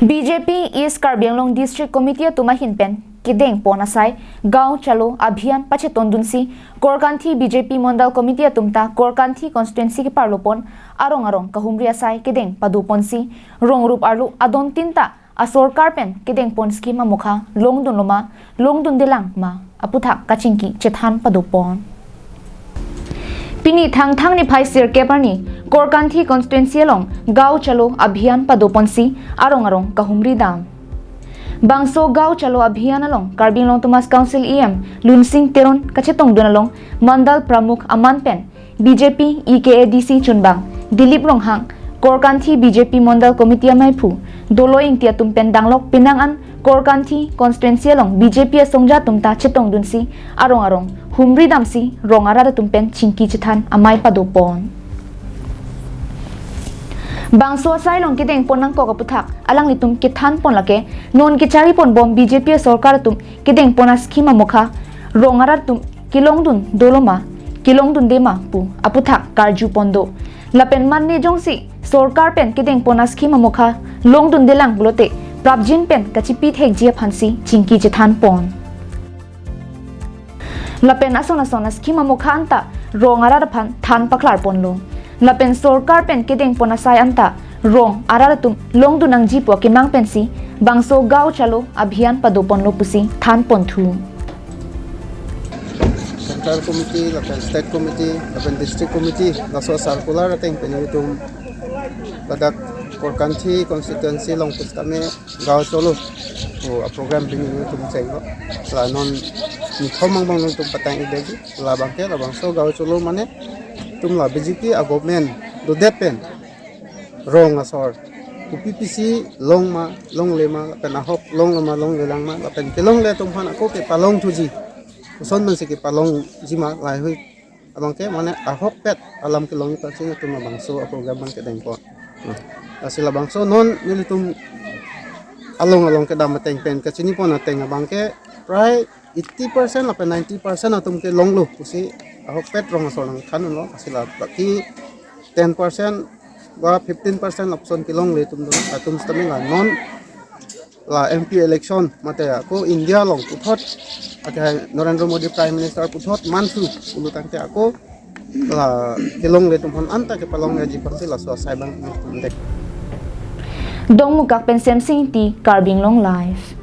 BJP east Karbi Anglong district committee तुमा हिनपेन किदेंग पोनासाई गांव चलो अभियान पछे तोंदुनसी कोरकांथी बीजेपी मंडल कमिटी तुमता कोरकांथी कॉन्स्टिट्यूएंसी के पार्लोपन आरोंग आरोंग कहूमरिया साई किदेंग पदुपोंसी रोंग रूप आरलु अदोन तिनता असोर कारपेन किदेंग पोंस्की मामुखा लोंगदुन दिलांग मा अपुथा कचिंकी चेथान पदुपोन पिनी थांग नि फाइ सिर केपानी कोरकांथी कॉन्स्टिट्यूएंसी लोंग गांव चलो अभियान पदोपनसी आरोंग आरोंग कहूमरी दाम बांसो गांव चलो अभियान लोंग कार्बी लोंग तुमास काउंसिल ईएम लुनसिंग तेरोन कचेतोंग दुनालोंग मंडल प्रमुख अमान पेन बीजेपी ईकेएडीसी चुनबांग दिलीप रोंहांग कोरकांथी बीजेपी मंडल कमिटी माइफु दोलोइंग तिया तुमपेन दांगलोक पिनांगन कोरकांथी कॉन्स्टिट्यूएंसी लोंग बीजेपी सोंगजा तुमता चेतोंग दुनसी आरोंग आरोंग हुमरी दामसी रोंगारा तुमपेन चिंकी चिथान अमाय पदोपन बांसो साइलों के देंग पोनंग को कपुथाक अलंग लितुम के थान पोन लके नोन के चारी पोन बॉम बीजेपी सरकार तुम के देंग पोना स्कीमा मुखा रोंगारा तुम किलोंगदुन दोलोमा किलोंगदुन देमा पु अपुथाक कारजू पोंदो लपेन मानने जोंसी सरकार पेन के देंग पोना स्कीमा मुखा लोंगदुन देलांग बुलोते प्रापजिन पेन कचिपी थेक जिया फांसी चिंकी चिथान पोन लपेन असोना स्कीमा मुखा अंता रोंगारा फान थान पखलार पोनलो लपेन सरकार पेन केदेंग पोनासाई अंता रोंग आरार तुम लोंग दुनंग जीपो के मांग पेंसी बांसो गांव चलो अभियान पदोपन लो पुसी थान पोंथु सेंट्रल कमिटी लपेन स्टेट कमिटी लपेन डिस्ट्रिक्ट कमिटी लासो सर्कुलर अटेंग पेन तुम लदाक कोरकांथी कॉन्स्टिट्यूएंसी लोंग पुस्तमे गांव चलो ओ प्रोग्राम बिंग तुम चेंगो ला नॉन निथोमंग बंग तुम पतांग इदेगी ला बांके ला बांसो गांव चलो माने तुम ला बीजेपी आ गवर्नमेंट दो देपेन रोंग असर पीपीसी लोंग लेमा पेन होप लोंग लेलांग मा पेन के लोंग ले तुम फाना को के पालोंग तुजी सोन मन से के पालोंग जिमा लाई हुई अबंग के माने आ होप पेट आलम के लोंग पासे तुम बांसो प्रोग्राम बन के देंको असिला बांसो नॉन मिली तुम आलोंग के दाम तेंग पेन के चिनी पोना तेंग बांग के प्राय 80% ला 90% तुम के लोंग लो उसी ahob pet rong asol kan no asila baki 10% ba 15% option kilong le tum stami la non la MP election mate ako India long puthot aka Narendra Modi Prime Minister puthot mansu ulu tangte ako la kilong le tum hon anta ke palong ji parti la so sai bang dek dong mukak pen sem sing ti carbing long life